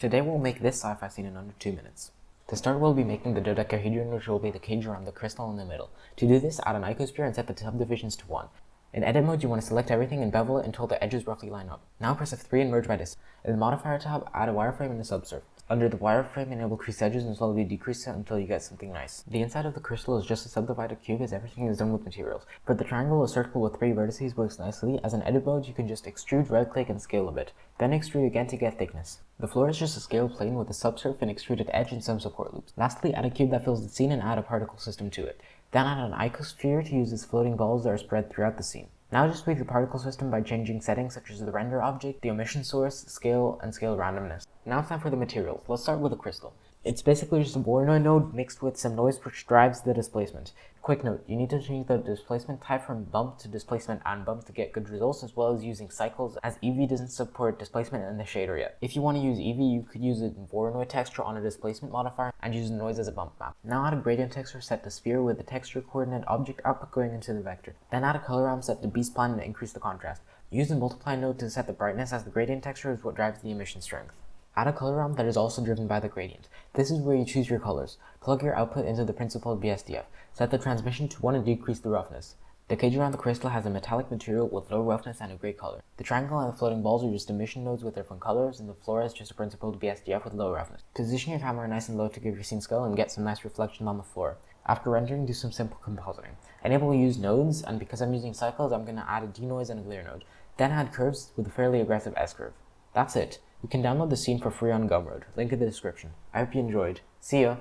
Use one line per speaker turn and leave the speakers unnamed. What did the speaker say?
Today we'll make this sci-fi scene in under 2 minutes. To start, we'll be making the dodecahedron, which will be the cage around the crystal in the middle. To do this, add an icosphere and set the subdivisions to 1. In edit mode, you want to select everything and bevel it until the edges roughly line up. Now press F3 and merge by distance. In the modifier tab, add a wireframe and a subsurf. Under the wireframe, enable crease edges and slowly decrease it until you get something nice. The inside of the crystal is just a subdivided cube as everything is done with materials. For the triangle, a circle with 3 vertices works nicely. As in edit mode, you can just extrude, right click and scale a bit. Then extrude again to get thickness. The floor is just a scaled plane with a subsurf and extruded edge and some support loops. Lastly, add a cube that fills the scene and add a particle system to it. Then add an icosphere to use as floating balls that are spread throughout the scene. Now just tweak the particle system by changing settings such as the render object, the emission source, scale, and scale randomness. Now it's time for the materials. Let's start with a crystal. It's basically just a Voronoi node mixed with some noise which drives the displacement. Quick note, you need to change the displacement type from bump to displacement and bump to get good results, as well as using cycles, as Eevee doesn't support displacement in the shader yet. If you want to use Eevee, you could use a Voronoi texture on a displacement modifier and use the noise as a bump map. Now add a gradient texture set to sphere with the texture coordinate object output going into the vector. Then add a color ramp set to B-spline and increase the contrast. Use the multiply node to set the brightness, as the gradient texture is what drives the emission strength. Add a color ramp that is also driven by the gradient. This is where you choose your colors. Plug your output into the principled BSDF. Set the transmission to 1 and decrease the roughness. The cage around the crystal has a metallic material with low roughness and a gray color. The triangle and the floating balls are just emission nodes with different colors, and the floor is just a principled BSDF with low roughness. Position your camera nice and low to give your scene scale and get some nice reflection on the floor. After rendering, do some simple compositing. Enable use nodes, and because I'm using cycles, I'm going to add a denoise and a glare node. Then add curves with a fairly aggressive S-curve. That's it. You can download the scene for free on Gumroad, link in the description. I hope you enjoyed. See ya!